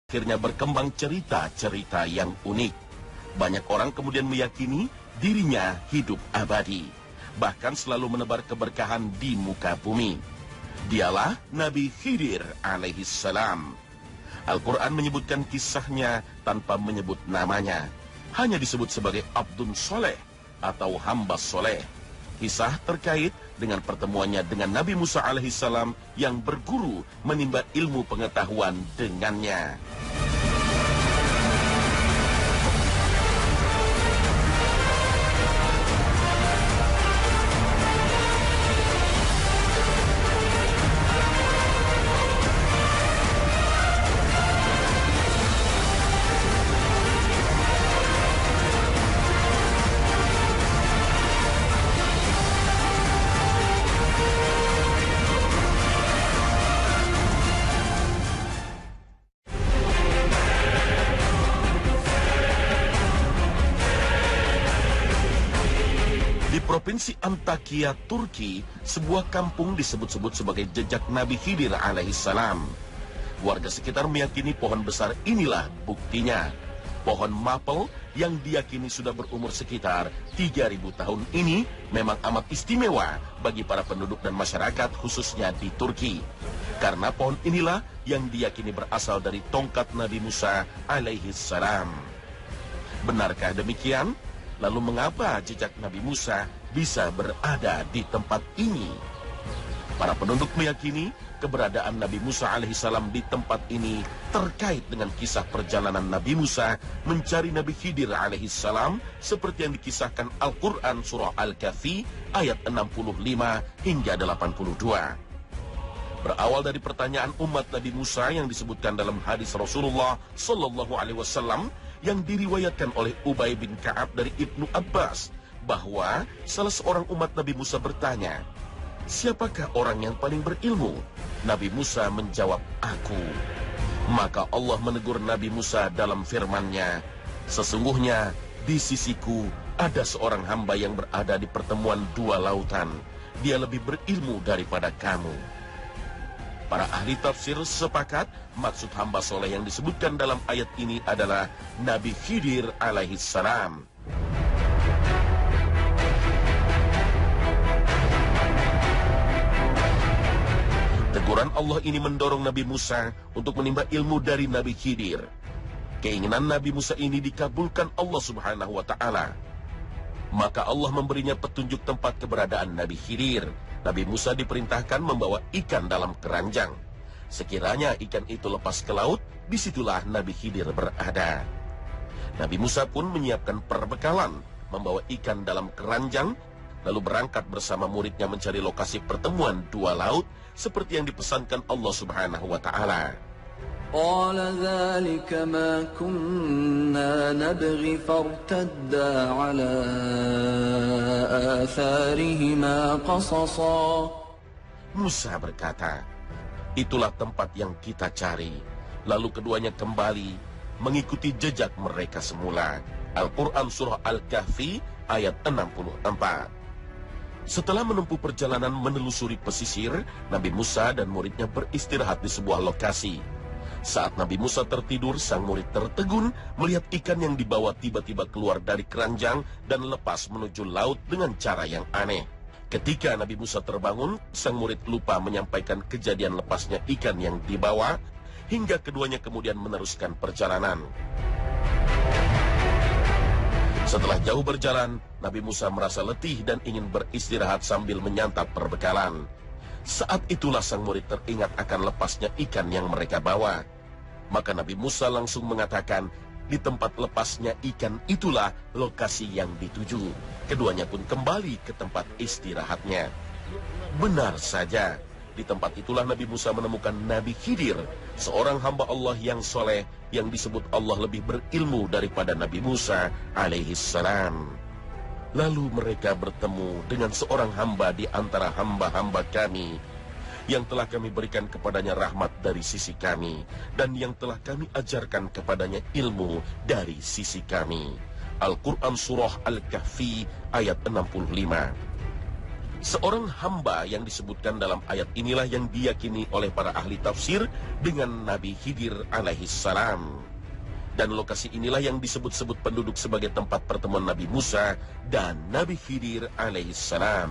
Akhirnya berkembang cerita-cerita yang unik. Banyak orang kemudian meyakini dirinya hidup abadi, bahkan selalu menebar keberkahan di muka bumi. Dialah Nabi Khidir alaihissalam. Al-Quran menyebutkan kisahnya tanpa menyebut namanya. Hanya disebut sebagai Abdun Soleh atau hamba soleh. Kisah terkait dengan pertemuannya dengan Nabi Musa alaihissalam yang berguru menimba ilmu pengetahuan dengannya. Di Provinsi Antakya, Turki, sebuah kampung disebut-sebut sebagai jejak Nabi Khidir alaihissalam. Warga sekitar meyakini pohon besar inilah buktinya. Pohon mapel yang diyakini sudah berumur sekitar 3.000 tahun ini memang amat istimewa bagi para penduduk dan masyarakat khususnya di Turki. Karena pohon inilah yang diyakini berasal dari tongkat Nabi Musa alaihissalam. Benarkah demikian? Lalu mengapa jejak Nabi Musa bisa berada di tempat ini? Para penduduk meyakini keberadaan Nabi Musa alaihissalam di tempat ini terkait dengan kisah perjalanan Nabi Musa mencari Nabi Khidir alaihissalam seperti yang dikisahkan Al-Quran surah Al-Kahfi ayat 65 hingga 82. Berawal dari pertanyaan umat Nabi Musa yang disebutkan dalam hadis Rasulullah Sallallahu Alaihi Wasallam yang diriwayatkan oleh Ubay bin Ka'ab dari Ibnu Abbas, bahwa salah seorang umat Nabi Musa bertanya, "Siapakah orang yang paling berilmu?" Nabi Musa menjawab, "Aku." Maka Allah menegur Nabi Musa dalam firman-Nya, "Sesungguhnya di sisiku ada seorang hamba yang berada di pertemuan dua lautan. Dia lebih berilmu daripada kamu." Para ahli tafsir sepakat maksud hamba soleh yang disebutkan dalam ayat ini adalah Nabi Khidir alaihissalam. Teguran Allah ini mendorong Nabi Musa untuk menimba ilmu dari Nabi Khidir. Keinginan Nabi Musa ini dikabulkan Allah Subhanahu wa Ta'ala. Maka Allah memberinya petunjuk tempat keberadaan Nabi Khidir. Nabi Musa diperintahkan membawa ikan dalam keranjang. Sekiranya ikan itu lepas ke laut, disitulah Nabi Khidir berada. Nabi Musa pun menyiapkan perbekalan, membawa ikan dalam keranjang, lalu berangkat bersama muridnya mencari lokasi pertemuan dua laut, seperti yang dipesankan Allah Subhanahu wa Ta'ala. قال ذلك ما كنا نبغي فارتدا على آثارهما قصصا. Musa berkata, "Itulah tempat yang kita cari." Lalu keduanya kembali mengikuti jejak mereka semula. Al-Quran surah Al-Kahfi ayat 64. Setelah menempuh perjalanan menelusuri pesisir, Nabi Musa dan muridnya beristirahat di sebuah lokasi. Saat Nabi Musa tertidur, sang murid tertegun melihat ikan yang dibawa tiba-tiba keluar dari keranjang dan lepas menuju laut dengan cara yang aneh. Ketika Nabi Musa terbangun, sang murid lupa menyampaikan kejadian lepasnya ikan yang dibawa, hingga keduanya kemudian meneruskan perjalanan. Setelah jauh berjalan, Nabi Musa merasa letih dan ingin beristirahat sambil menyantap perbekalan. Saat itulah sang murid teringat akan lepasnya ikan yang mereka bawa. Maka Nabi Musa langsung mengatakan, di tempat lepasnya ikan itulah lokasi yang dituju. Keduanya pun kembali ke tempat istirahatnya. Benar saja, di tempat itulah Nabi Musa menemukan Nabi Khidir, seorang hamba Allah yang soleh, yang disebut Allah lebih berilmu daripada Nabi Musa alaihissalam. Lalu mereka bertemu dengan seorang hamba di antara hamba-hamba kami, yang telah kami berikan kepadanya rahmat dari sisi kami, dan yang telah kami ajarkan kepadanya ilmu dari sisi kami. Al-Quran surah Al-Kahfi ayat 65. Seorang hamba yang disebutkan dalam ayat inilah yang diyakini oleh para ahli tafsir dengan Nabi Khidir alaihissalam. Dan lokasi inilah yang disebut-sebut penduduk sebagai tempat pertemuan Nabi Musa dan Nabi Khidir alaihissalam.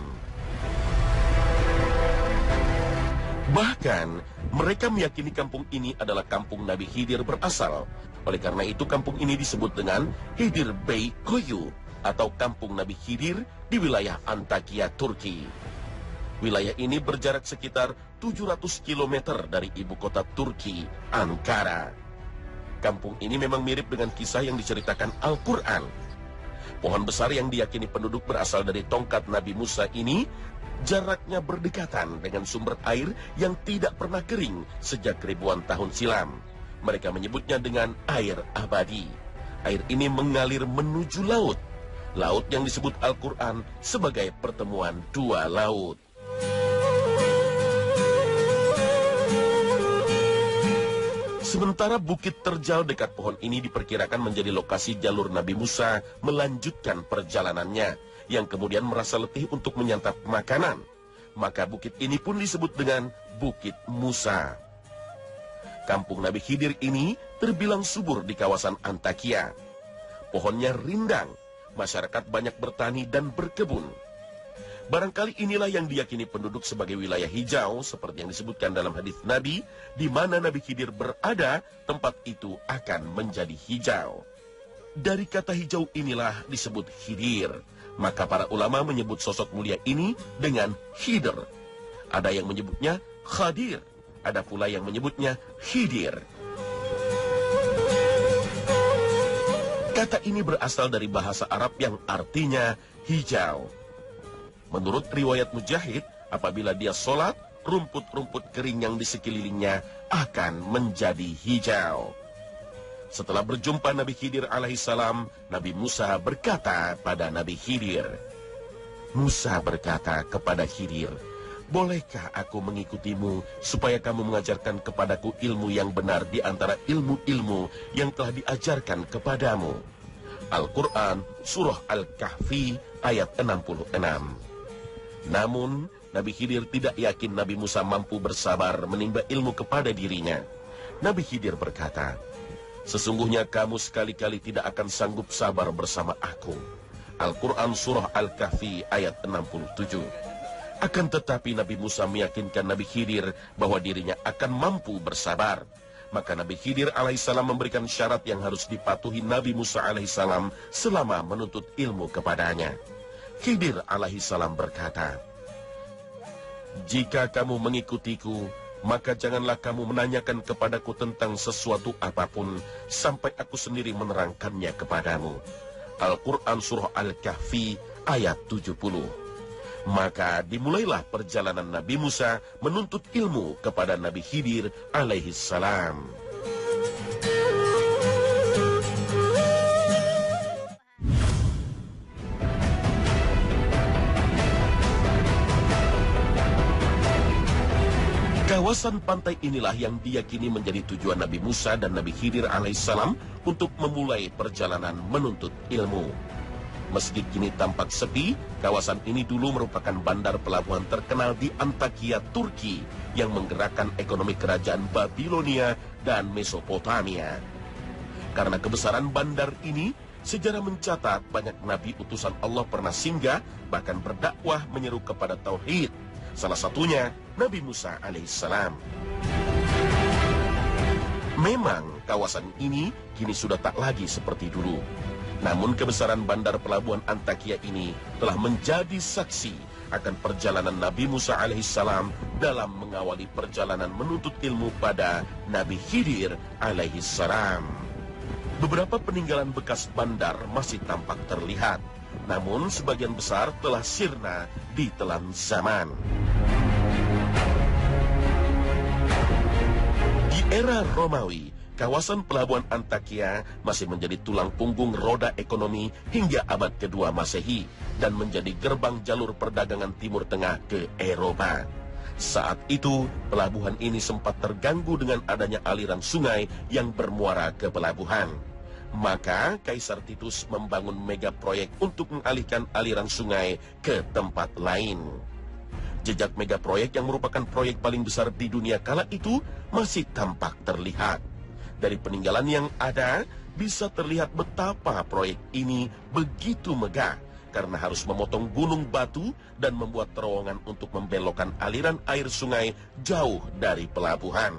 Bahkan, mereka meyakini kampung ini adalah kampung Nabi Khidir berasal. Oleh karena itu, kampung ini disebut dengan Khidir Bey Koyu atau kampung Nabi Khidir di wilayah Antakya, Turki. Wilayah ini berjarak sekitar 700 km dari ibu kota Turki, Ankara. Kampung ini memang mirip dengan kisah yang diceritakan Al-Quran. Pohon besar yang diyakini penduduk berasal dari tongkat Nabi Musa ini jaraknya berdekatan dengan sumber air yang tidak pernah kering sejak ribuan tahun silam. Mereka menyebutnya dengan air abadi. Air ini mengalir menuju laut. Laut yang disebut Al-Quran sebagai pertemuan dua laut. Sementara bukit terjal dekat pohon ini diperkirakan menjadi lokasi jalur Nabi Musa melanjutkan perjalanannya, yang kemudian merasa letih untuk menyantap makanan. Maka bukit ini pun disebut dengan Bukit Musa. Kampung Nabi Khidir ini terbilang subur di kawasan Antakya. Pohonnya rindang, masyarakat banyak bertani dan berkebun. Barangkali inilah yang diyakini penduduk sebagai wilayah hijau, seperti yang disebutkan dalam hadis Nabi, di mana Nabi Khidir berada, tempat itu akan menjadi hijau. Dari kata hijau inilah disebut Khidir. Maka para ulama menyebut sosok mulia ini dengan Khidir. Ada yang menyebutnya Khadir, ada pula yang menyebutnya Khidir. Kata ini berasal dari bahasa Arab yang artinya hijau. Menurut riwayat Mujahid, apabila dia sholat, rumput-rumput kering yang di sekelilingnya akan menjadi hijau. Setelah berjumpa Nabi Khidir alaihissalam, Nabi Musa berkata pada Nabi Khidir. Musa berkata kepada Khidir, bolehkah aku mengikutimu supaya kamu mengajarkan kepadaku ilmu yang benar di antara ilmu-ilmu yang telah diajarkan kepadamu? Al-Quran, Surah Al-Kahfi, ayat 66. Namun, Nabi Khidir tidak yakin Nabi Musa mampu bersabar menimba ilmu kepada dirinya. Nabi Khidir berkata, sesungguhnya kamu sekali-kali tidak akan sanggup sabar bersama aku. Al-Quran Surah Al-Kahfi ayat 67. Akan tetapi Nabi Musa meyakinkan Nabi Khidir bahwa dirinya akan mampu bersabar. Maka Nabi Khidir alaihissalam memberikan syarat yang harus dipatuhi Nabi Musa alaihissalam selama menuntut ilmu kepadanya. Khidir alaihissalam berkata, jika kamu mengikutiku, maka janganlah kamu menanyakan kepadaku tentang sesuatu apapun sampai aku sendiri menerangkannya kepadamu. Al-Quran Surah Al-Kahfi ayat 70. Maka dimulailah perjalanan Nabi Musa menuntut ilmu kepada Nabi Khidir alaihissalam. Kawasan pantai inilah yang diyakini menjadi tujuan Nabi Musa dan Nabi Khidir alaihissalam untuk memulai perjalanan menuntut ilmu. Meski kini tampak sepi, kawasan ini dulu merupakan bandar pelabuhan terkenal di Antakya, Turki, yang menggerakkan ekonomi kerajaan Babilonia dan Mesopotamia. Karena kebesaran bandar ini, sejarah mencatat banyak nabi utusan Allah pernah singgah, bahkan berdakwah menyeru kepada tauhid. Salah satunya Nabi Musa alaihissalam. Memang kawasan ini kini sudah tak lagi seperti dulu. Namun kebesaran bandar pelabuhan Antakya ini telah menjadi saksi akan perjalanan Nabi Musa alaihissalam dalam mengawali perjalanan menuntut ilmu pada Nabi Khidir alaihissalam. Beberapa peninggalan bekas bandar masih tampak terlihat, namun sebagian besar telah sirna ditelan zaman. Di era Romawi, kawasan pelabuhan Antakya masih menjadi tulang punggung roda ekonomi hingga abad kedua Masehi dan menjadi gerbang jalur perdagangan Timur Tengah ke Eropa. Saat itu, pelabuhan ini sempat terganggu dengan adanya aliran sungai yang bermuara ke pelabuhan. Maka Kaisar Titus membangun mega proyek untuk mengalihkan aliran sungai ke tempat lain. Jejak mega proyek yang merupakan proyek paling besar di dunia kala itu masih tampak terlihat. Dari peninggalan yang ada, bisa terlihat betapa proyek ini begitu megah karena harus memotong gunung batu dan membuat terowongan untuk membelokkan aliran air sungai jauh dari pelabuhan.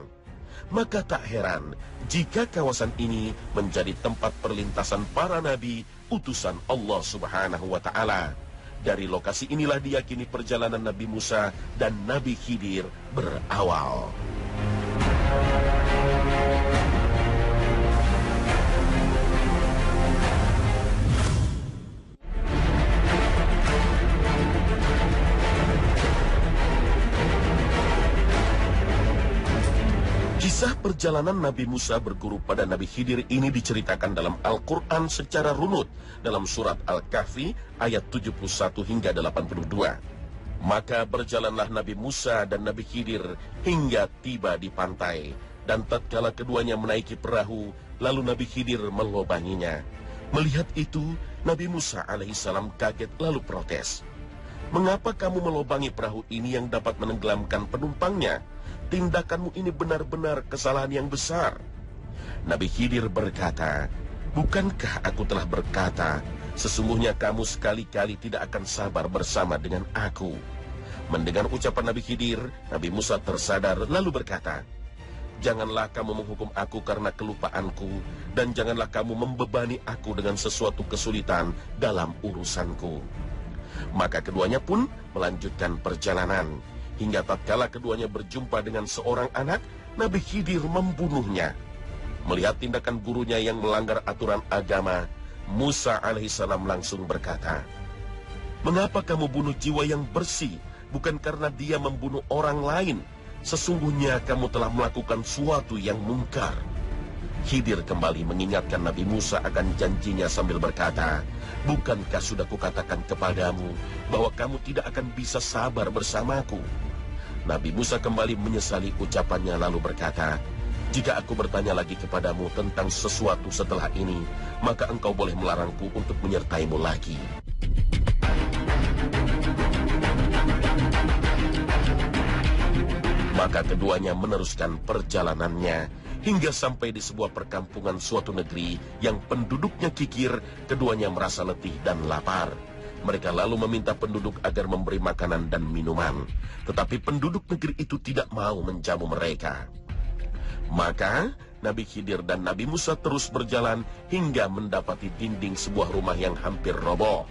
Maka tak heran jika kawasan ini menjadi tempat perlintasan para nabi utusan Allah Subhanahu wa Ta'ala. Dari lokasi inilah diyakini perjalanan Nabi Musa dan Nabi Khidir berawal. Kisah perjalanan Nabi Musa berguru pada Nabi Khidir ini diceritakan dalam Al-Quran secara runut dalam surat Al-Kahfi ayat 71 hingga 82. Maka berjalanlah Nabi Musa dan Nabi Khidir hingga tiba di pantai, dan tatkala keduanya menaiki perahu, lalu Nabi Khidir melobanginya. Melihat itu, Nabi Musa alaihissalam kaget lalu protes. "Mengapa kamu melobangi perahu ini yang dapat menenggelamkan penumpangnya? Tindakanmu ini benar-benar kesalahan yang besar." Nabi Khidir berkata, "Bukankah aku telah berkata, sesungguhnya kamu sekali-kali tidak akan sabar bersama dengan aku?" Mendengar ucapan Nabi Khidir, Nabi Musa tersadar lalu berkata, "Janganlah kamu menghukum aku karena kelupaanku, dan janganlah kamu membebani aku dengan sesuatu kesulitan dalam urusanku." Maka keduanya pun melanjutkan perjalanan. Hingga tatkala keduanya berjumpa dengan seorang anak, Nabi Khidir membunuhnya. Melihat tindakan gurunya yang melanggar aturan agama, Musa alaihissalam langsung berkata, "Mengapa kamu bunuh jiwa yang bersih, bukan karena dia membunuh orang lain? Sesungguhnya kamu telah melakukan suatu yang mungkar." Khidir kembali mengingatkan Nabi Musa akan janjinya sambil berkata, "Bukankah sudah kukatakan kepadamu bahwa kamu tidak akan bisa sabar bersamaku?" Nabi Musa kembali menyesali ucapannya lalu berkata, "Jika aku bertanya lagi kepadamu tentang sesuatu setelah ini, maka engkau boleh melarangku untuk menyertaimu lagi." Maka keduanya meneruskan perjalanannya hingga sampai di sebuah perkampungan suatu negeri yang penduduknya kikir. Keduanya merasa letih dan lapar. Mereka lalu meminta penduduk agar memberi makanan dan minuman, tetapi penduduk negeri itu tidak mau menjamu mereka. Maka Nabi Khidir dan Nabi Musa terus berjalan hingga mendapati dinding sebuah rumah yang hampir roboh.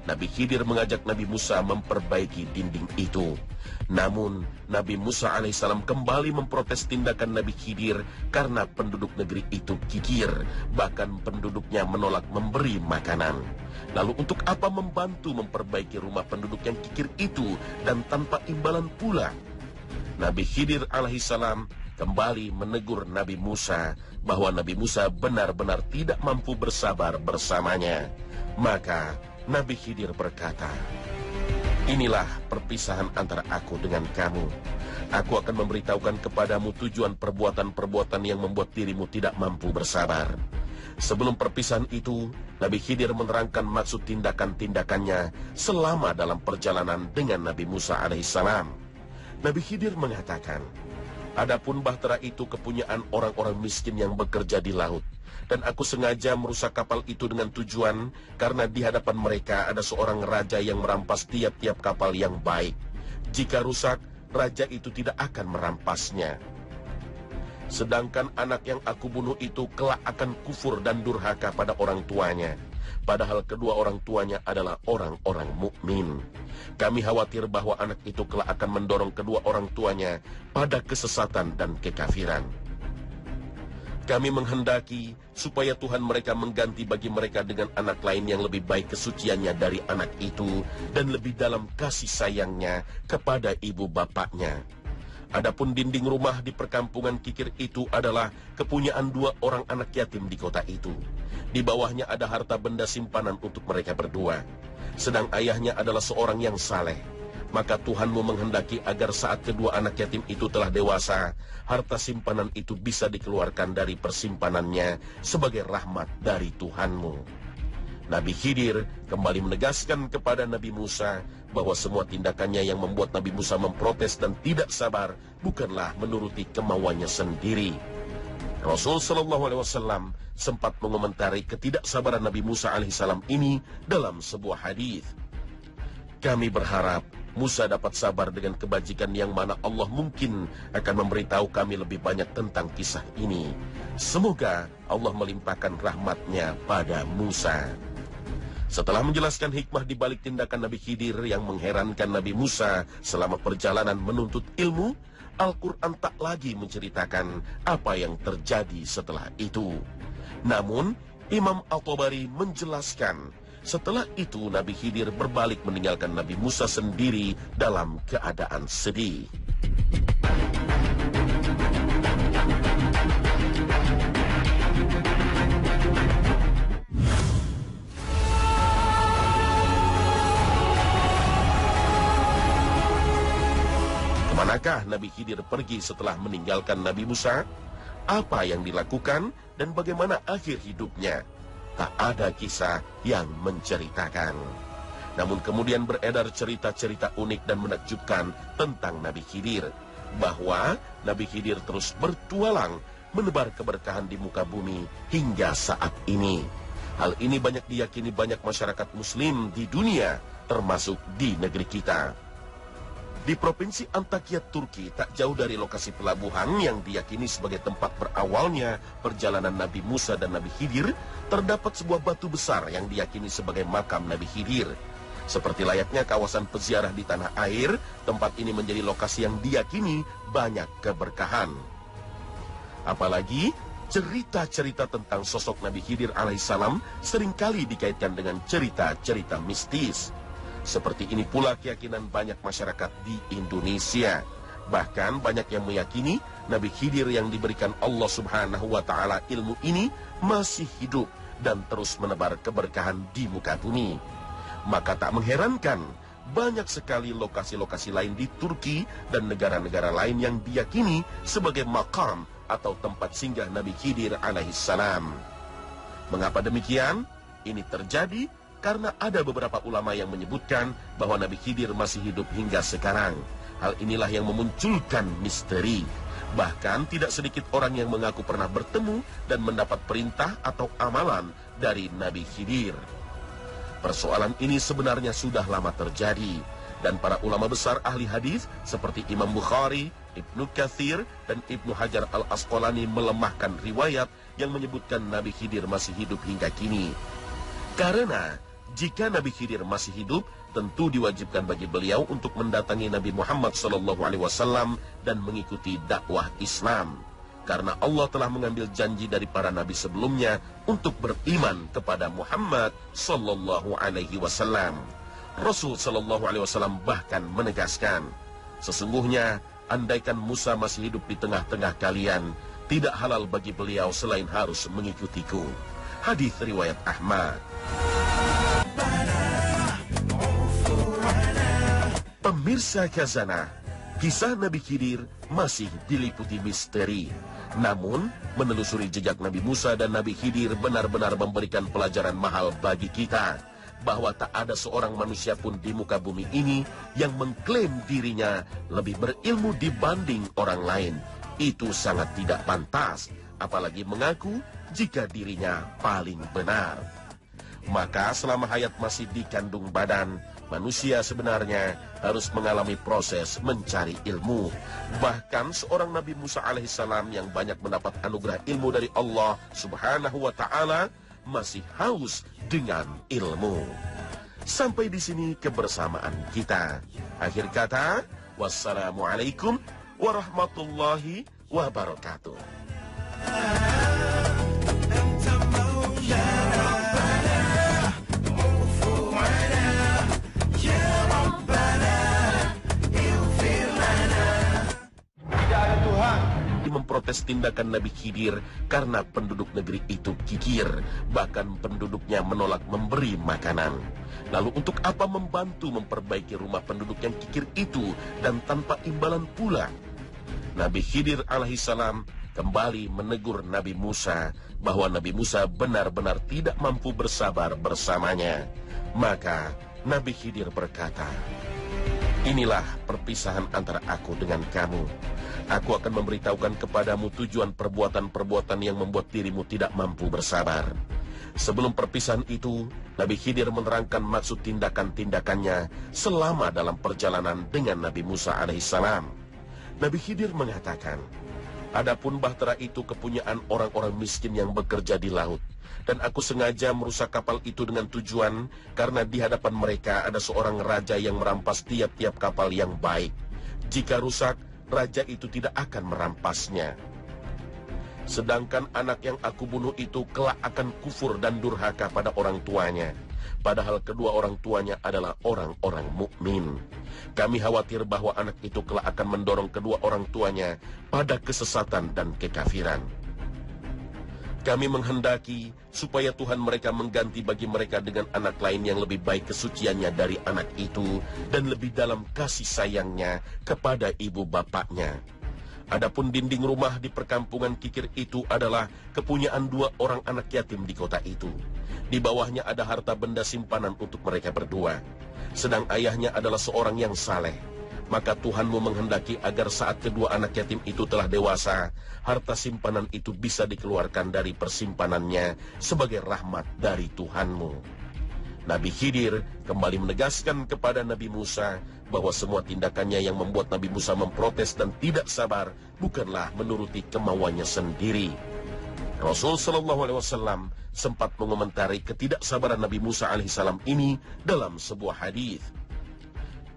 Nabi Khidir mengajak Nabi Musa memperbaiki dinding itu. Namun Nabi Musa alaihissalam kembali memprotes tindakan Nabi Khidir karena penduduk negeri itu kikir. Bahkan penduduknya menolak memberi makanan. Lalu untuk apa membantu memperbaiki rumah penduduk yang kikir itu dan tanpa imbalan pula? Nabi Khidir alaihissalam kembali menegur Nabi Musa bahwa Nabi Musa benar-benar tidak mampu bersabar bersamanya. Maka Nabi Khidir berkata, "Inilah perpisahan antara aku dengan kamu. Aku akan memberitahukan kepadamu tujuan perbuatan-perbuatan yang membuat dirimu tidak mampu bersabar." Sebelum perpisahan itu, Nabi Khidir menerangkan maksud tindakan-tindakannya selama dalam perjalanan dengan Nabi Musa alaihissalam. Nabi Khidir mengatakan, "Adapun bahtera itu kepunyaan orang-orang miskin yang bekerja di laut. Dan aku sengaja merusak kapal itu dengan tujuan karena di hadapan mereka ada seorang raja yang merampas tiap-tiap kapal yang baik. Jika rusak, raja itu tidak akan merampasnya. Sedangkan anak yang aku bunuh itu kelak akan kufur dan durhaka pada orang tuanya. Padahal kedua orang tuanya adalah orang-orang mukmin. Kami khawatir bahwa anak itu kelak akan mendorong kedua orang tuanya pada kesesatan dan kekafiran. Kami menghendaki supaya Tuhan mereka mengganti bagi mereka dengan anak lain yang lebih baik kesuciannya dari anak itu dan lebih dalam kasih sayangnya kepada ibu bapaknya. Adapun dinding rumah di perkampungan kikir itu adalah kepunyaan 2 orang anak yatim di kota itu. Di bawahnya ada harta benda simpanan untuk mereka berdua. Sedang ayahnya adalah seorang yang saleh. Maka Tuhanmu menghendaki agar saat kedua anak yatim itu telah dewasa, harta simpanan itu bisa dikeluarkan dari persimpanannya sebagai rahmat dari Tuhanmu. Nabi Khidir kembali menegaskan kepada Nabi Musa bahwa semua tindakannya yang membuat Nabi Musa memprotes dan tidak sabar bukanlah menuruti kemauannya sendiri. Rasul Shallallahu Alaihi Wasallam sempat mengomentari ketidaksabaran Nabi Musa alaihissalam ini dalam sebuah hadis. Kami berharap Musa dapat sabar dengan kebajikan yang mana Allah mungkin akan memberitahu kami lebih banyak tentang kisah ini. Semoga Allah melimpahkan rahmatnya pada Musa. Setelah menjelaskan hikmah di balik tindakan Nabi Khidir yang mengherankan Nabi Musa selama perjalanan menuntut ilmu, Al-Quran tak lagi menceritakan apa yang terjadi setelah itu. Namun, Imam At-Tabari menjelaskan, setelah itu Nabi Khidir berbalik meninggalkan Nabi Musa sendiri dalam keadaan sedih. Kemanakah Nabi Khidir pergi setelah meninggalkan Nabi Musa? Apa yang dilakukan dan bagaimana akhir hidupnya? Tak ada kisah yang menceritakan. Namun kemudian beredar cerita-cerita unik dan menakjubkan tentang Nabi Khidir. Bahwa Nabi Khidir terus bertualang menebar keberkahan di muka bumi hingga saat ini. Hal ini banyak diyakini banyak masyarakat muslim di dunia, termasuk di negeri kita. Di Provinsi Antakya, Turki, tak jauh dari lokasi pelabuhan yang diyakini sebagai tempat berawalnya perjalanan Nabi Musa dan Nabi Khidir, terdapat sebuah batu besar yang diyakini sebagai makam Nabi Khidir. Seperti layaknya kawasan peziarah di tanah air, tempat ini menjadi lokasi yang diyakini banyak keberkahan. Apalagi, cerita-cerita tentang sosok Nabi Khidir alaihissalam seringkali dikaitkan dengan cerita-cerita mistis. Seperti ini pula keyakinan banyak masyarakat di Indonesia. Bahkan banyak yang meyakini Nabi Khidir yang diberikan Allah Subhanahu wa Ta'ala ilmu ini masih hidup dan terus menebar keberkahan di muka bumi. Maka tak mengherankan banyak sekali lokasi-lokasi lain di Turki dan negara-negara lain yang diyakini sebagai makam atau tempat singgah Nabi Khidir alaihissalam. Mengapa demikian? Ini terjadi karena ada beberapa ulama yang menyebutkan bahwa Nabi Khidir masih hidup hingga sekarang. Hal inilah yang memunculkan misteri. Bahkan tidak sedikit orang yang mengaku pernah bertemu dan mendapat perintah atau amalan dari Nabi Khidir. Persoalan ini sebenarnya sudah lama terjadi. Dan para ulama besar ahli hadis seperti Imam Bukhari, Ibnu Katsir, dan Ibnu Hajar al-Asqalani melemahkan riwayat yang menyebutkan Nabi Khidir masih hidup hingga kini. Karena jika Nabi Khidir masih hidup, tentu diwajibkan bagi beliau untuk mendatangi Nabi Muhammad SAW dan mengikuti dakwah Islam. Karena Allah telah mengambil janji dari para nabi sebelumnya untuk beriman kepada Muhammad SAW. Rasul SAW bahkan menegaskan, sesungguhnya andaikan Musa masih hidup di tengah-tengah kalian, tidak halal bagi beliau selain harus mengikutiku. Hadis riwayat Ahmad. Pemirsa Khazanah, kisah Nabi Khidir masih diliputi misteri. Namun, menelusuri jejak Nabi Musa dan Nabi Khidir benar-benar memberikan pelajaran mahal bagi kita. Bahwa tak ada seorang manusia pun di muka bumi ini yang mengklaim dirinya lebih berilmu dibanding orang lain. Itu sangat tidak pantas, apalagi mengaku jika dirinya paling benar. Maka selama hayat masih di kandung badan, manusia sebenarnya harus mengalami proses mencari ilmu. Bahkan seorang Nabi Musa alaihissalam yang banyak mendapat anugerah ilmu dari Allah Subhanahu wa Ta'ala masih haus dengan ilmu. Sampai di sini kebersamaan kita. Akhir kata, wassalamualaikum warahmatullahi wabarakatuh. Memprotes tindakan Nabi Khidir karena penduduk negeri itu kikir, bahkan penduduknya menolak memberi makanan. Lalu untuk apa membantu memperbaiki rumah penduduk yang kikir itu dan tanpa imbalan pula? Nabi Khidir alaihissalam kembali menegur Nabi Musa bahwa Nabi Musa benar-benar tidak mampu bersabar bersamanya. Maka Nabi Khidir berkata, "Inilah perpisahan antara aku dengan kamu. Aku akan memberitahukan kepadamu tujuan perbuatan-perbuatan yang membuat dirimu tidak mampu bersabar." Sebelum perpisahan itu, Nabi Khidir menerangkan maksud tindakan-tindakannya selama dalam perjalanan dengan Nabi Musa alaihissalam. Nabi Khidir mengatakan, "Adapun bahtera itu kepunyaan orang-orang miskin yang bekerja di laut. Dan aku sengaja merusak kapal itu dengan tujuan karena di hadapan mereka ada seorang raja yang merampas tiap-tiap kapal yang baik. Jika rusak, raja itu tidak akan merampasnya. Sedangkan anak yang aku bunuh itu kelak akan kufur dan durhaka pada orang tuanya. Padahal kedua orang tuanya adalah orang-orang mukmin. Kami khawatir bahwa anak itu kelak akan mendorong kedua orang tuanya pada kesesatan dan kekafiran. Kami menghendaki supaya Tuhan mereka mengganti bagi mereka dengan anak lain yang lebih baik kesuciannya dari anak itu dan lebih dalam kasih sayangnya kepada ibu bapaknya. Adapun dinding rumah di perkampungan kikir itu adalah kepunyaan 2 orang anak yatim di kota itu. Di bawahnya ada harta benda simpanan untuk mereka berdua. Sedang ayahnya adalah seorang yang saleh. Maka Tuhanmu menghendaki agar saat kedua anak yatim itu telah dewasa, harta simpanan itu bisa dikeluarkan dari persimpanannya sebagai rahmat dari Tuhanmu." Nabi Khidir kembali menegaskan kepada Nabi Musa bahwa semua tindakannya yang membuat Nabi Musa memprotes dan tidak sabar bukanlah menuruti kemauannya sendiri. Rasul Shallallahu Alaihi Wasallam sempat mengomentari ketidaksabaran Nabi Musa alaihissalam ini dalam sebuah hadis.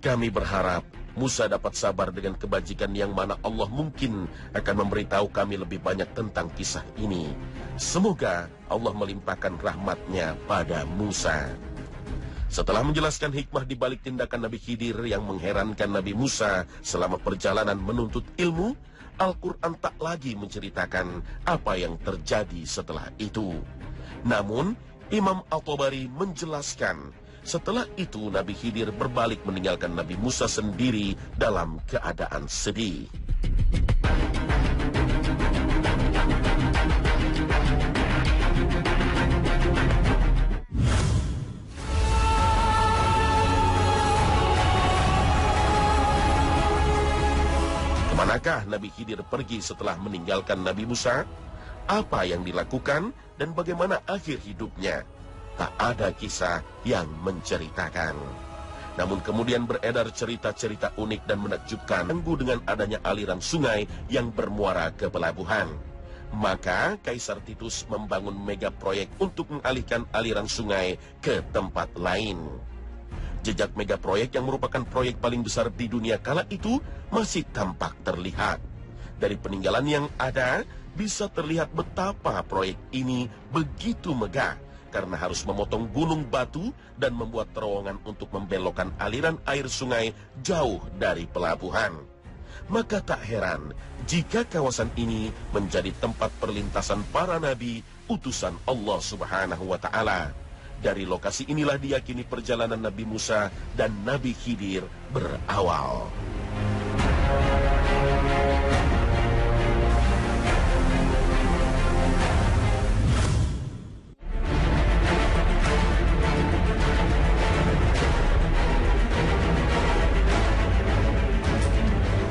"Kami berharap Musa dapat sabar dengan kebajikan yang mana Allah mungkin akan memberitahu kami lebih banyak tentang kisah ini. Semoga Allah melimpahkan rahmatnya pada Musa." Setelah menjelaskan hikmah di balik tindakan Nabi Khidir yang mengherankan Nabi Musa selama perjalanan menuntut ilmu, Al-Quran tak lagi menceritakan apa yang terjadi setelah itu. Namun, Imam At-Tabari menjelaskan, setelah itu Nabi Khidir berbalik meninggalkan Nabi Musa sendiri dalam keadaan sedih. Kemanakah Nabi Khidir pergi setelah meninggalkan Nabi Musa? Apa yang dilakukan dan bagaimana akhir hidupnya? Tak ada kisah yang menceritakan. Namun kemudian beredar cerita-cerita unik dan menakjubkan dengan adanya aliran sungai yang bermuara ke pelabuhan. Maka Kaisar Titus membangun mega proyek untuk mengalihkan aliran sungai ke tempat lain. Jejak mega proyek yang merupakan proyek paling besar di dunia kala itu masih tampak terlihat. Dari peninggalan yang ada, bisa terlihat betapa proyek ini begitu megah karena harus memotong gunung batu dan membuat terowongan untuk membelokkan aliran air sungai jauh dari pelabuhan. Maka tak heran jika kawasan ini menjadi tempat perlintasan para nabi utusan Allah Subhanahu wa Ta'ala. Dari lokasi inilah diyakini perjalanan Nabi Musa dan Nabi Khidir berawal.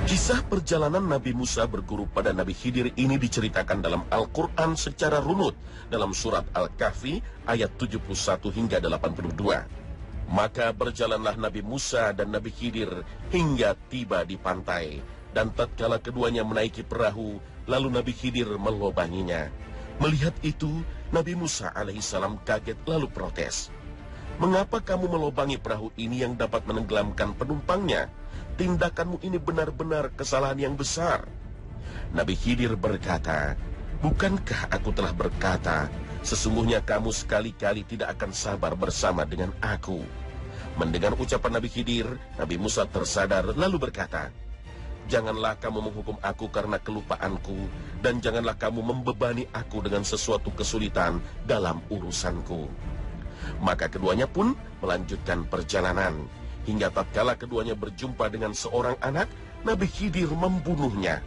Kisah perjalanan Nabi Musa berguru pada Nabi Khidir ini diceritakan dalam Al-Quran secara runut dalam surat Al-Kahfi ayat 71 hingga 82. Maka berjalanlah Nabi Musa dan Nabi Khidir hingga tiba di pantai, dan tatkala keduanya menaiki perahu, lalu Nabi Khidir melobanginya. Melihat itu, Nabi Musa alaihissalam kaget lalu protes. "Mengapa kamu melobangi perahu ini yang dapat menenggelamkan penumpangnya? Tindakanmu ini benar-benar kesalahan yang besar." Nabi Khidir berkata, "Bukankah aku telah berkata, sesungguhnya kamu sekali-kali tidak akan sabar bersama dengan aku?" Mendengar ucapan Nabi Khidir, Nabi Musa tersadar lalu berkata, "Janganlah kamu menghukum aku karena kelupaanku, dan janganlah kamu membebani aku dengan sesuatu kesulitan dalam urusanku." Maka keduanya pun melanjutkan perjalanan. Hingga tatkala keduanya berjumpa dengan seorang anak, Nabi Khidir membunuhnya.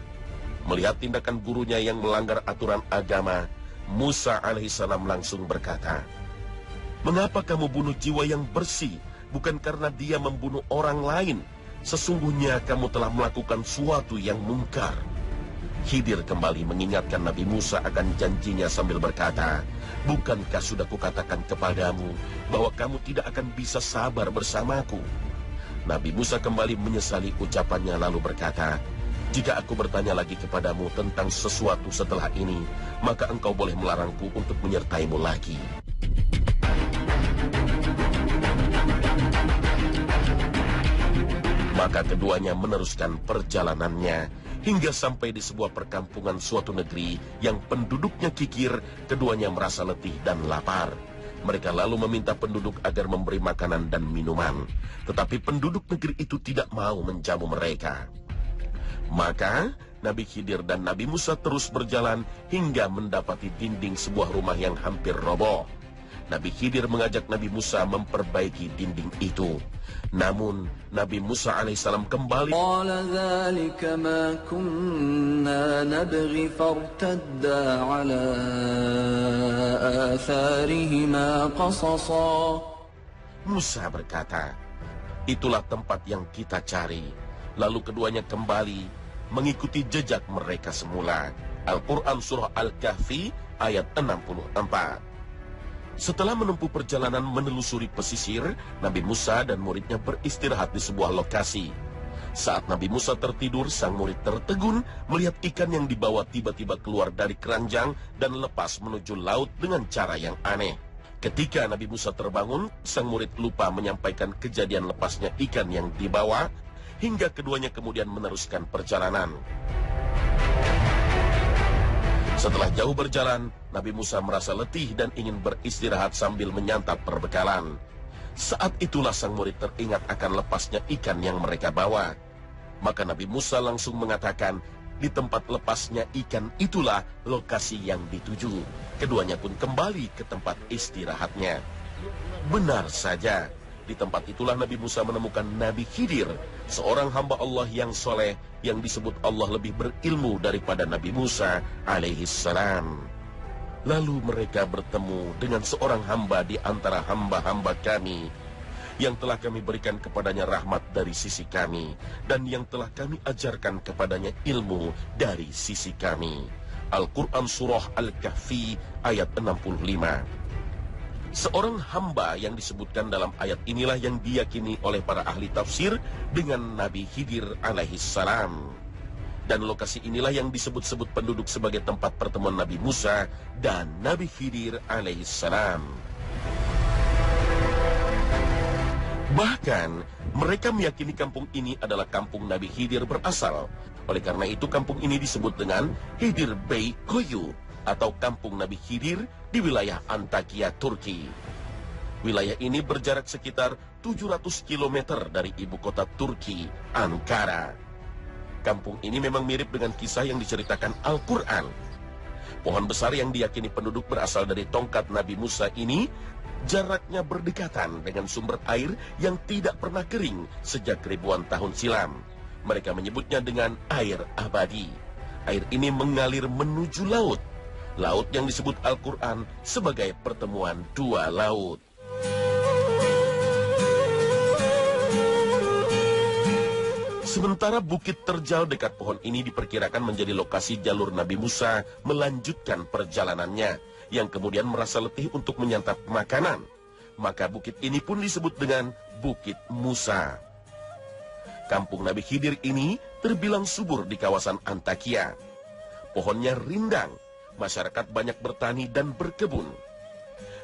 Melihat tindakan gurunya yang melanggar aturan agama, Musa alaihissalam langsung berkata, "Mengapa kamu bunuh jiwa yang bersih, bukan karena dia membunuh orang lain? Sesungguhnya kamu telah melakukan suatu yang mungkar." Khidir kembali mengingatkan Nabi Musa akan janjinya sambil berkata, "Bukankah sudah kukatakan kepadamu bahwa kamu tidak akan bisa sabar bersamaku?" Nabi Musa kembali menyesali ucapannya lalu berkata, "Jika aku bertanya lagi kepadamu tentang sesuatu setelah ini, maka engkau boleh melarangku untuk menyertaimu lagi." Maka keduanya meneruskan perjalanannya hingga sampai di sebuah perkampungan suatu negeri yang penduduknya kikir. Keduanya merasa letih dan lapar. Mereka lalu meminta penduduk agar memberi makanan dan minuman, tetapi penduduk negeri itu tidak mau menjamu mereka. Maka Nabi Khidir dan Nabi Musa terus berjalan hingga mendapati dinding sebuah rumah yang hampir roboh. Nabi Khidir mengajak Nabi Musa memperbaiki dinding itu. Namun Nabi Musa alaihissalam kembali. قال ذلك ما كنا نبغي فارتدا على آثارهما قصصا. Musa berkata, "Itulah tempat yang kita cari." Lalu keduanya kembali mengikuti jejak mereka semula. Al-Quran Surah Al-Kahfi ayat 64. Setelah menempuh perjalanan menelusuri pesisir, Nabi Musa dan muridnya beristirahat di sebuah lokasi. Saat Nabi Musa tertidur, sang murid tertegun melihat ikan yang dibawa tiba-tiba keluar dari keranjang dan lepas menuju laut dengan cara yang aneh. Ketika Nabi Musa terbangun, sang murid lupa menyampaikan kejadian lepasnya ikan yang dibawa, hingga keduanya kemudian meneruskan perjalanan. Setelah jauh berjalan, Nabi Musa merasa letih dan ingin beristirahat sambil menyantap perbekalan. Saat itulah sang murid teringat akan lepasnya ikan yang mereka bawa. Maka Nabi Musa langsung mengatakan, di tempat lepasnya ikan itulah lokasi yang dituju. Keduanya pun kembali ke tempat istirahatnya. Benar saja, di tempat itulah Nabi Musa menemukan Nabi Khidir, seorang hamba Allah yang soleh, yang disebut Allah lebih berilmu daripada Nabi Musa alaihissalam. Lalu mereka bertemu dengan seorang hamba di antara hamba-hamba kami, yang telah kami berikan kepadanya rahmat dari sisi kami, dan yang telah kami ajarkan kepadanya ilmu dari sisi kami. Al-Quran Surah Al-Kahfi ayat 65. Seorang hamba yang disebutkan dalam ayat inilah yang diyakini oleh para ahli tafsir dengan Nabi Khidir alaihissalam. Dan lokasi inilah yang disebut-sebut penduduk sebagai tempat pertemuan Nabi Musa dan Nabi Khidir alaihissalam. Bahkan mereka meyakini kampung ini adalah kampung Nabi Khidir berasal. Oleh karena itu kampung ini disebut dengan Khidir Bey Koyu, atau kampung Nabi Khidir di wilayah Antakya, Turki. Wilayah ini berjarak sekitar 700 km dari ibu kota Turki, Ankara. Kampung ini memang mirip dengan kisah yang diceritakan Al-Quran. Pohon besar yang diyakini penduduk berasal dari tongkat Nabi Musa ini jaraknya berdekatan dengan sumber air yang tidak pernah kering sejak ribuan tahun silam. Mereka menyebutnya dengan air abadi. Air ini mengalir menuju laut. Laut yang disebut Al-Quran sebagai pertemuan dua laut. Sementara bukit terjal dekat pohon ini diperkirakan menjadi lokasi jalur Nabi Musa melanjutkan perjalanannya, yang kemudian merasa letih untuk menyantap makanan. Maka bukit ini pun disebut dengan Bukit Musa. Kampung Nabi Khidir ini terbilang subur di kawasan Antakya. Pohonnya rindang, masyarakat banyak bertani dan berkebun.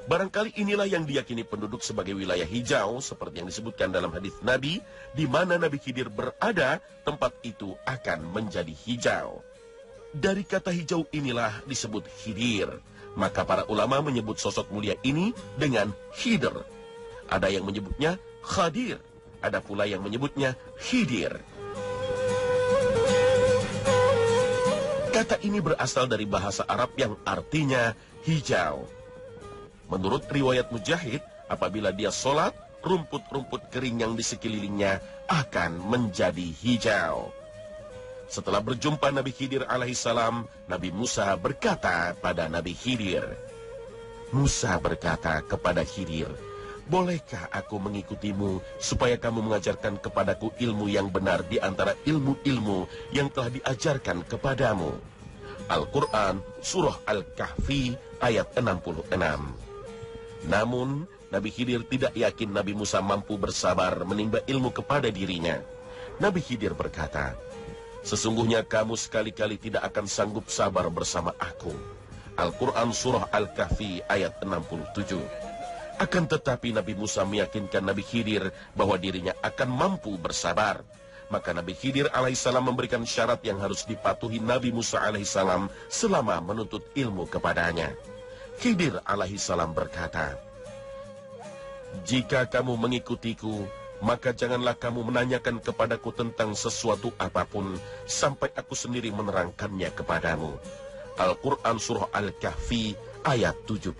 Barangkali inilah yang diyakini penduduk sebagai wilayah hijau, seperti yang disebutkan dalam hadis Nabi, di mana Nabi Khidir berada, tempat itu akan menjadi hijau. Dari kata hijau inilah disebut Khidir. Maka para ulama menyebut sosok mulia ini dengan Khidir. Ada yang menyebutnya Khadir, ada pula yang menyebutnya Khidir. Kata ini berasal dari bahasa Arab yang artinya hijau. Menurut riwayat Mujahid, apabila dia sholat, rumput-rumput kering yang di sekelilingnya akan menjadi hijau. Setelah berjumpa Nabi Khidir alaihissalam, Nabi Musa berkata pada Nabi Khidir. Musa berkata kepada Khidir, bolehkah aku mengikutimu supaya kamu mengajarkan kepadaku ilmu yang benar di antara ilmu-ilmu yang telah diajarkan kepadamu? Al-Quran, Surah Al-Kahfi, ayat 66. Namun, Nabi Khidir tidak yakin Nabi Musa mampu bersabar menimba ilmu kepada dirinya. Nabi Khidir berkata, sesungguhnya kamu sekali-kali tidak akan sanggup sabar bersama aku. Al-Quran, Surah Al-Kahfi, ayat 67. Akan tetapi Nabi Musa meyakinkan Nabi Khidir bahwa dirinya akan mampu bersabar. Maka Nabi Khidir alaihissalam memberikan syarat yang harus dipatuhi Nabi Musa alaihissalam selama menuntut ilmu kepadanya. Khidir alaihissalam berkata, jika kamu mengikutiku, maka janganlah kamu menanyakan kepadaku tentang sesuatu apapun sampai aku sendiri menerangkannya kepadamu. Al-Quran Surah Al-Kahfi ayat 70.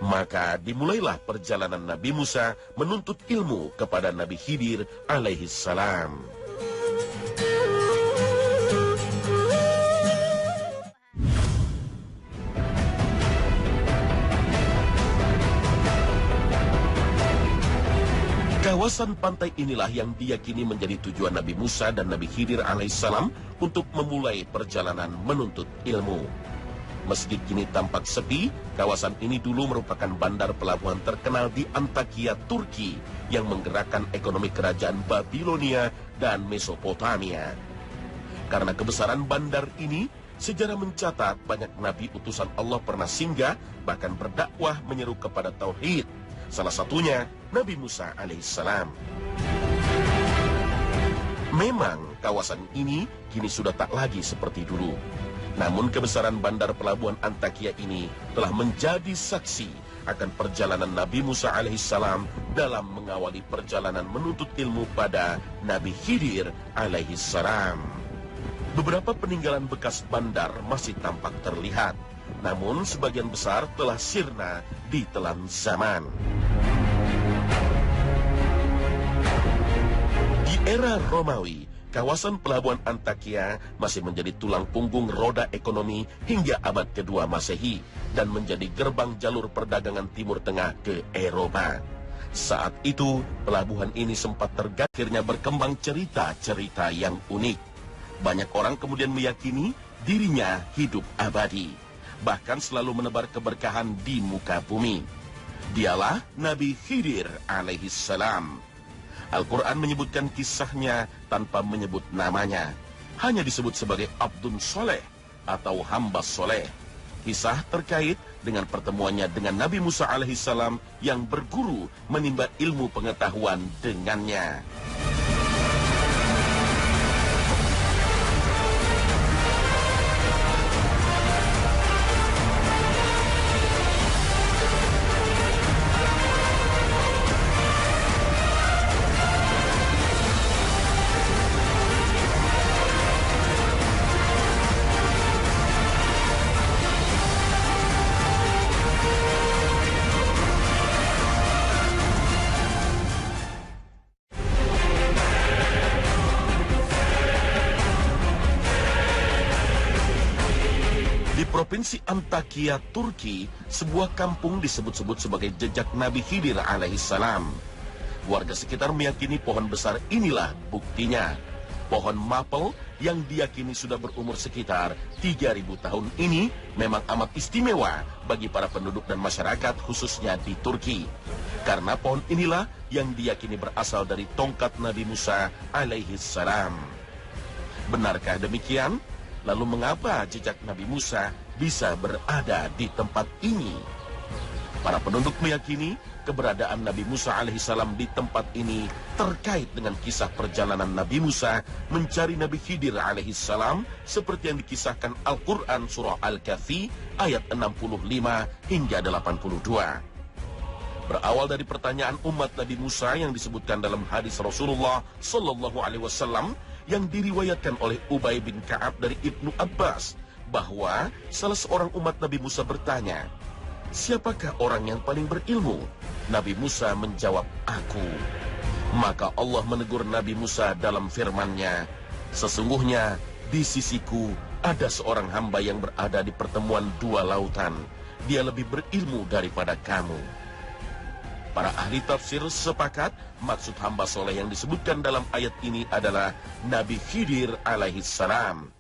Maka dimulailah perjalanan Nabi Musa menuntut ilmu kepada Nabi Khidir alaihissalam. Kawasan pantai inilah yang diyakini menjadi tujuan Nabi Musa dan Nabi Khidir alaihissalam untuk memulai perjalanan menuntut ilmu. Meski kini tampak sepi, kawasan ini dulu merupakan bandar pelabuhan terkenal di Antakya, Turki, yang menggerakkan ekonomi kerajaan Babilonia dan Mesopotamia. Karena kebesaran bandar ini, sejarah mencatat banyak nabi utusan Allah pernah singgah, bahkan berdakwah menyeru kepada tauhid. Salah satunya Nabi Musa alaihissalam. Memang kawasan ini kini sudah tak lagi seperti dulu. Namun kebesaran bandar pelabuhan Antakya ini telah menjadi saksi akan perjalanan Nabi Musa alaihissalam dalam mengawali perjalanan menuntut ilmu pada Nabi Khidir alaihissalam. Beberapa peninggalan bekas bandar masih tampak terlihat, namun sebagian besar telah sirna di telan zaman. Di era Romawi, kawasan pelabuhan Antakya masih menjadi tulang punggung roda ekonomi hingga abad kedua Masehi dan menjadi gerbang jalur perdagangan Timur Tengah ke Eropa. Saat itu, pelabuhan ini sempat tergakirnya berkembang cerita-cerita yang unik. Banyak orang kemudian meyakini dirinya hidup abadi, bahkan selalu menebar keberkahan di muka bumi. Dialah Nabi Khidir alaihissalam. Al-Quran menyebutkan kisahnya tanpa menyebut namanya. Hanya disebut sebagai Abdun Soleh atau hamba soleh. Kisah terkait dengan pertemuannya dengan Nabi Musa alaihissalam yang berguru menimba ilmu pengetahuan dengannya. Provinsi Antakya, Turki, sebuah kampung disebut-sebut sebagai jejak Nabi Khidir alaihissalam. Warga sekitar meyakini pohon besar inilah buktinya. Pohon mapel yang diyakini sudah berumur sekitar 3.000 tahun ini memang amat istimewa bagi para penduduk dan masyarakat khususnya di Turki. Karena pohon inilah yang diyakini berasal dari tongkat Nabi Musa alaihissalam. Benarkah demikian? Lalu mengapa jejak Nabi Musa bisa berada di tempat ini? Para penduduk meyakini keberadaan Nabi Musa alaihissalam di tempat ini terkait dengan kisah perjalanan Nabi Musa mencari Nabi Khidir alaihissalam seperti yang dikisahkan Al-Quran Surah Al-Kahfi ayat 65 hingga 82. Berawal dari pertanyaan umat Nabi Musa yang disebutkan dalam hadis Rasulullah Sallallahu Alaihi Wasallam yang diriwayatkan oleh Ubay bin Ka'ab dari Ibnu Abbas, bahwa salah seorang umat Nabi Musa bertanya, siapakah orang yang paling berilmu? Nabi Musa menjawab, aku. Maka Allah menegur Nabi Musa dalam firman-Nya, Sesungguhnya di sisiku ada seorang hamba yang berada di pertemuan dua lautan. Dia lebih berilmu daripada kamu. Para ahli tafsir sepakat maksud hamba soleh yang disebutkan dalam ayat ini adalah Nabi Khidir alaihissalam.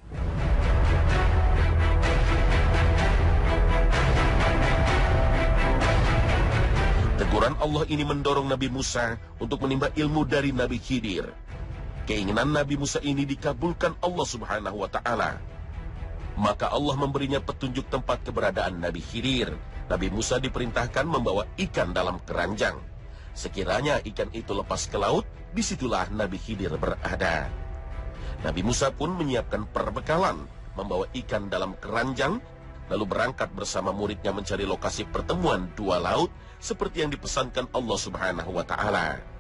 Teguran Allah ini mendorong Nabi Musa untuk menimba ilmu dari Nabi Khidir. Keinginan Nabi Musa ini dikabulkan Allah Subhanahu wa Ta'ala. Maka Allah memberinya petunjuk tempat keberadaan Nabi Khidir. Nabi Musa diperintahkan membawa ikan dalam keranjang. Sekiranya ikan itu lepas ke laut, disitulah Nabi Khidir berada. Nabi Musa pun menyiapkan perbekalan, membawa ikan dalam keranjang, lalu berangkat bersama muridnya mencari lokasi pertemuan dua laut, seperti yang dipesankan Allah Subhanahu wa Ta'ala.